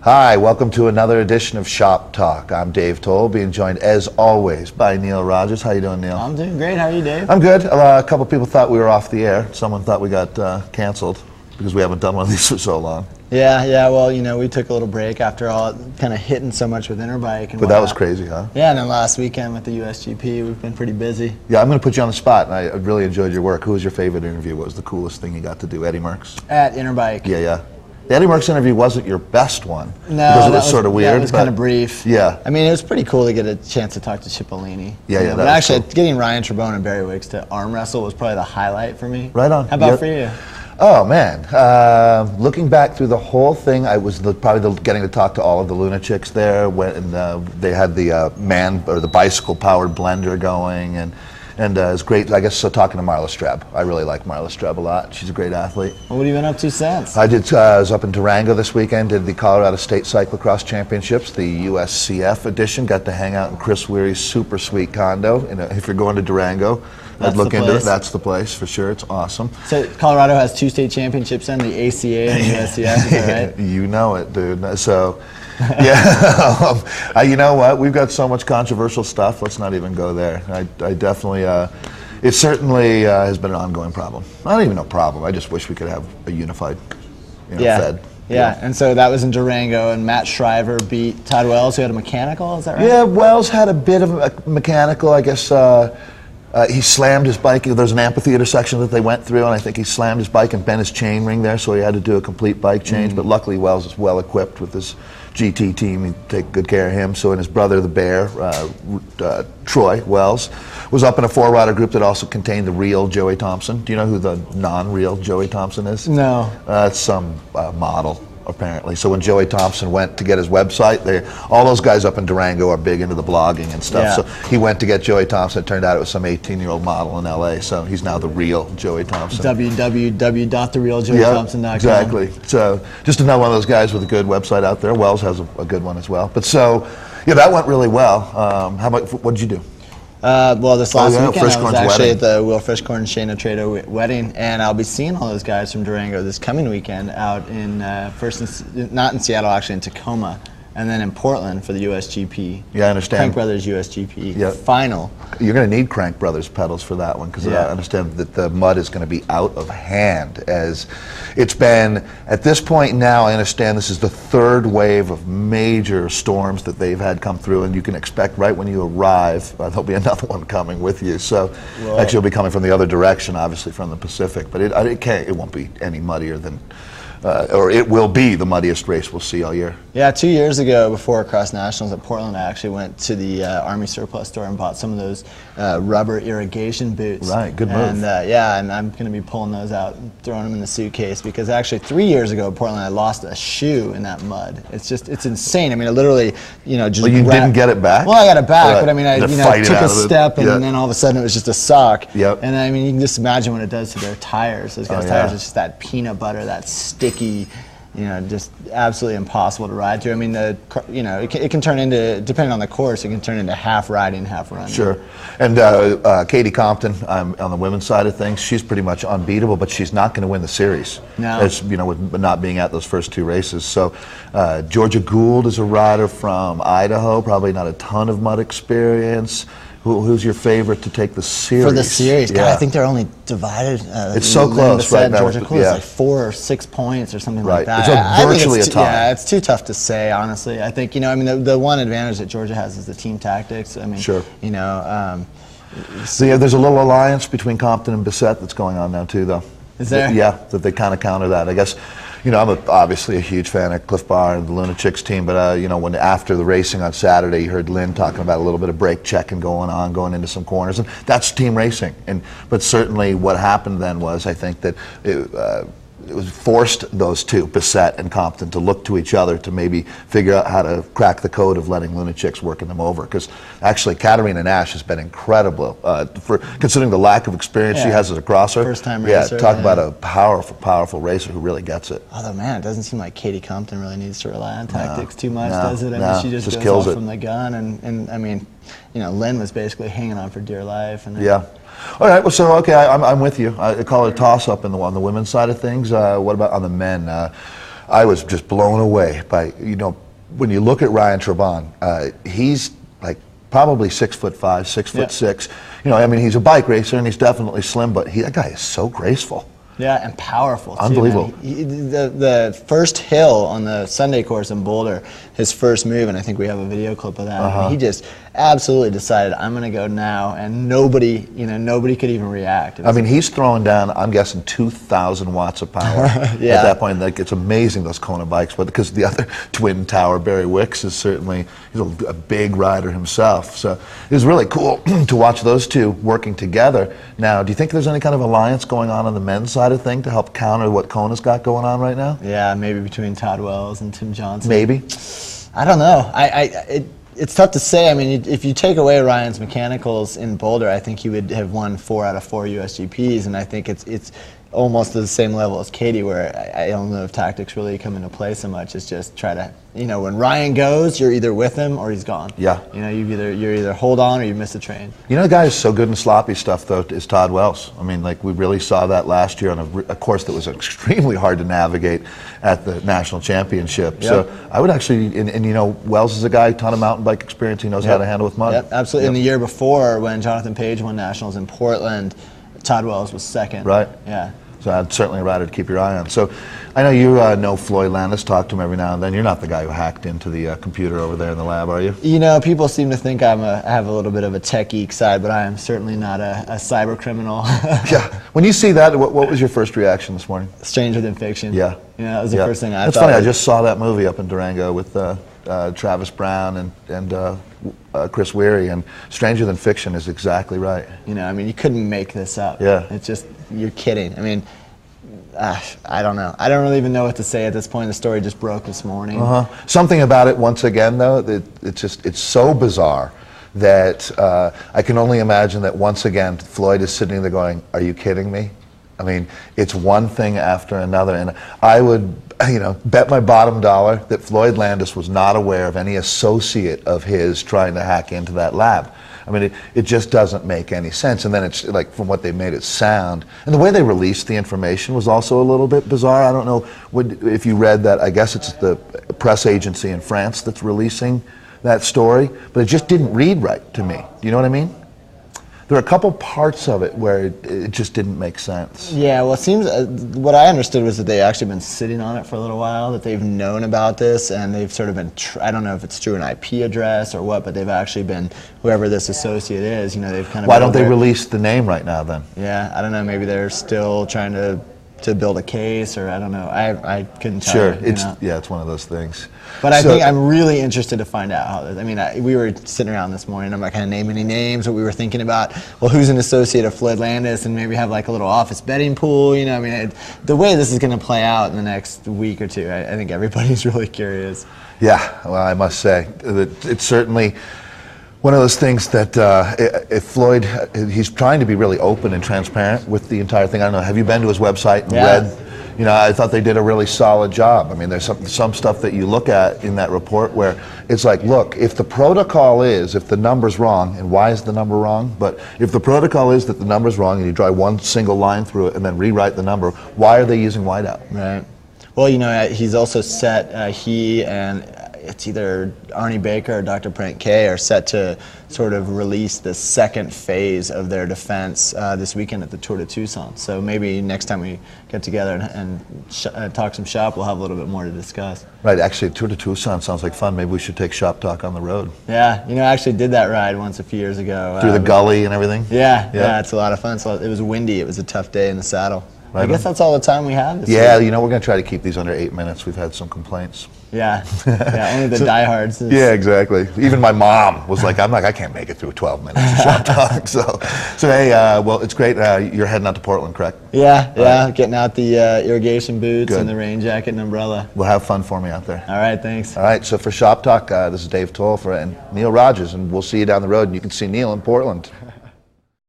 Hi, welcome to another edition of Shop Talk. I'm Dave Towle, being joined as always by Neal Rogers. How you doing, Neal? I'm doing great. How are you, Dave? I'm good. A couple people thought we were off the air. Someone thought we got canceled because we haven't done one of these for so long. Yeah. Well, we took a little break after all, kind of hitting so much with Interbike. And but that was crazy, huh? Yeah, and then last weekend with the USGP, we've been pretty busy. Yeah, I'm going to put you on the spot, and I really enjoyed your work. Who was your favorite interview? What was the coolest thing you got to do? Eddie Merckx? At Interbike. Yeah. The Eddie Merckx interview wasn't your best one. No, because it was sort of weird. That was kind of brief. Yeah. I mean, it was pretty cool to get a chance to talk to Cipollini. Yeah. But actually, getting Ryan Trebon and Barry Wicks to arm wrestle was probably the highlight for me. Right on. How about for you? Oh man, looking back through the whole thing, I was getting to talk to all of the Luna chicks there when they had the bicycle-powered blender going, and it was great. I guess so. Talking to Marla Streb, I really like Marla Streb a lot. She's a great athlete. Well, what have you been up to since? I was up in Durango this weekend. Did the Colorado State Cyclocross Championships, the USCF edition. Got to hang out in Chris Weary's super sweet condo. If you're going to Durango, I'd look into it. That's the place for sure. It's awesome. So Colorado has 2 state championships then, the ACA and the USCF, is that right? You know it, dude. So, yeah. You know what? We've got so much controversial stuff. Let's not even go there. I definitely, it certainly has been an ongoing problem. Not even a problem. I just wish we could have a unified, Fed. Yeah, and so that was in Durango, and Matt Shriver beat Todd Wells, who had a mechanical, is that right? Yeah, Wells had a bit of a mechanical, I guess. He slammed his bike. There's an amphitheater section that they went through, and I think he slammed his bike and bent his chain ring there, so he had to do a complete bike change. But luckily, Wells is well equipped with his GT team. He take good care of him. So, and his brother, the Bear, Troy Wells, was up in a 4-rider group that also contained the real Joey Thompson. Do you know who the non-real Joey Thompson is? No. It's some model, apparently. So when Joey Thompson went to get his website, all those guys up in Durango are big into the blogging and stuff. Yeah. So he went to get Joey Thompson. It turned out it was some 18-year-old model in LA. So he's now the real Joey Thompson. www.therealjoeythompson.com. Exactly. So just another one of those guys with a good website out there. Wells has a good one as well. But so, yeah, that went really well. What did you do? Well, this last weekend I was actually wedding. at the Will Frischkorn and Shayna Trado wedding, and I'll be seeing all those guys from Durango this coming weekend out in not in Seattle, actually in Tacoma, and then in Portland for the USGP. Yeah, I understand. Crank Brothers USGP final. You're going to need Crank Brothers pedals for that one, because I understand that the mud is going to be out of hand. As it's been at this point now, I understand this is the 3rd wave of major storms that they've had come through, and you can expect right when you arrive there'll be another one coming with you. So actually, it'll be coming from the other direction, obviously from the Pacific, but it won't be any muddier than. Or it will be the muddiest race we'll see all year. Yeah, 2 years ago, before Cross Nationals at Portland, I actually went to the Army Surplus store and bought some of those rubber irrigation boots. Right, good move. And and I'm going to be pulling those out and throwing them in the suitcase, because actually 3 years ago at Portland, I lost a shoe in that mud. It's insane. I mean, I literally, just. Well, you didn't get it back? Well, I got it back, but I mean, I took a step, and then then all of a sudden it was just a sock. Yep. And I mean, you can just imagine what it does to their tires. Those guys' tires, it's just that peanut butter, that sticky, just absolutely impossible to ride through. I mean, it can turn into, depending on the course, it can turn into half riding, half running. Sure. And Katie Compton, on the women's side of things, she's pretty much unbeatable, but she's not going to win the series. No. As, with not being at those first 2 races. So Georgia Gould is a rider from Idaho, probably not a ton of mud experience. Who's your favorite to take the series? For the series, yeah. God, I think they're only divided. It's so close right now. Georgia Gould is like 4 or 6 points or something like that. It's virtually a tie. Yeah, it's too tough to say, honestly. I think the one advantage that Georgia has is the team tactics. I mean, sure. So there's a little alliance between Compton and Bissett that's going on now too, though. Is there? That they kind of counter that. I guess. I'm obviously a huge fan of Cliff Barr and the Luna Chicks team, but when after the racing on Saturday, you heard Lynn talking about a little bit of brake checking going into some corners, and that's team racing. But certainly, what happened then was, I think that it was forced those two, Bissett and Compton, to look to each other to maybe figure out how to crack the code of letting Luna Chicks working them over. Because actually, Katarina Nash has been incredible for considering the lack of experience she has as a crosser. First-time racer. Yeah, talk about a powerful racer who really gets it. Although, man, it doesn't seem like Katie Compton really needs to rely on tactics too much, does it? I mean, she just goes off from the gun, and I mean, Lynn was basically hanging on for dear life. And All right. Well, so I'm with you. I call it a toss-up on the women's side of things. What about on the men? I was just blown away by, when you look at Ryan Trebon, he's like probably 6'5", 6'6". I mean, he's a bike racer and he's definitely slim, but that guy is so graceful. Yeah, and powerful too. Unbelievable. The first hill on the Sunday course in Boulder, his first move, and I think we have a video clip of that. And he just absolutely decided, I'm going to go now, and nobody could even react. I mean, he's throwing down, I'm guessing, 2,000 watts of power at that point. Like, it's amazing, those Kona bikes, but because the other twin tower, Barry Wicks, is certainly a big rider himself. So it was really cool to watch those two working together. Now, do you think there's any kind of alliance going on the men's side of thing to help counter what Kona's got going on right now? Yeah, maybe between Todd Wells and Tim Johnson. Maybe. I don't know. It's tough to say. I mean, if you take away Ryan's mechanicals in Boulder, I think he would have won 4 out of 4 USGPs, and I think it's almost at the same level as Katie, where I don't know if tactics really come into play so much. It's just try to, when Ryan goes, you're either with him or he's gone. Yeah. You're either hold on or you miss the train. The guy who's so good in sloppy stuff, though, is Todd Wells. I mean, like, we really saw that last year on a course that was extremely hard to navigate at the national championship. Yep. So I would actually, Wells is a guy, ton of mountain bike experience. He knows how to handle with mud. Yep, absolutely. And the year before, when Jonathan Page won nationals in Portland, Todd Wells was second. Right. Yeah. So that's certainly a rider to keep your eye on. So I know you know Floyd Landis, talk to him every now and then. You're not the guy who hacked into the computer over there in the lab, are you? People seem to think I have a little bit of a tech geek side, but I am certainly not a cyber criminal. Yeah. When you see that, what was your first reaction this morning? Stranger Than Fiction. Yeah. That was the first thing I thought. That's funny. I just saw that movie up in Durango with Travis Brown and Chris Weary, and Stranger Than Fiction is exactly right. You couldn't make this up. Yeah. It's just, you're kidding. I mean, I don't know. I don't really even know what to say at this point. The story just broke this morning. Something about it, once again, though, it's so bizarre that I can only imagine that once again Floyd is sitting there going, "Are you kidding me?" I mean, it's one thing after another, and I would, bet my bottom dollar that Floyd Landis was not aware of any associate of his trying to hack into that lab. I mean, it just doesn't make any sense. And then it's like, from what they made it sound, and the way they released the information was also a little bit bizarre. I don't know if you read that. I guess it's the press agency in France that's releasing that story, but it just didn't read right to me. Do you know what I mean? There are a couple parts of it where it just didn't make sense. Yeah, well, it seems, what I understood was that they've actually been sitting on it for a little while, that they've known about this, and they've sort of been, I don't know if it's through an IP address or what, but they've actually been, whoever this associate is, they've kind of... Why don't they release the name right now then? Yeah, I don't know, maybe they're still trying to build a case, or I don't know. I couldn't tell you. Sure, it's one of those things. But I think I'm really interested to find out how. I mean, we were sitting around this morning. I'm not going to name any names, but we were thinking about, well, who's an associate of Floyd Landis, and maybe have like a little office betting pool. I mean, the way this is going to play out in the next week or two, I think everybody's really curious. Yeah, well, I must say that it's certainly one of those things that if Floyd, he's trying to be really open and transparent with the entire thing. I don't know, have you been to his website and read? I thought they did a really solid job. I mean, there's some stuff that you look at in that report where it's like, look, if the protocol is, if the number's wrong, and why is the number wrong? But if the protocol is that the number's wrong and you draw one single line through it and then rewrite the number, why are they using whiteout? Right. Well, he's also set, he and it's either Arnie Baker or Dr. Brent Kay are set to sort of release the second phase of their defense this weekend at the Tour de Tucson. So maybe next time we get together and talk some shop, we'll have a little bit more to discuss. Right, actually, Tour de Tucson sounds like fun. Maybe we should take Shoptalk on the road. Yeah, I actually did that ride once a few years ago. Through the gully and everything? Yeah, it's a lot of fun. So it was windy. It was a tough day in the saddle. Right, I guess that's all the time we have this week. We're going to try to keep these under 8 minutes. We've had some complaints. Yeah, only the diehards. Yeah, exactly. Even my mom was like, I can't make it through 12 minutes of Shop Talk. So hey, well, it's great. You're heading out to Portland, correct? Yeah, getting out the irrigation boots and the rain jacket and umbrella. Well, have fun for me out there. All right, thanks. All right, so for Shop Talk, this is Dave Towle and Neal Rogers, and we'll see you down the road, and you can see Neal in Portland.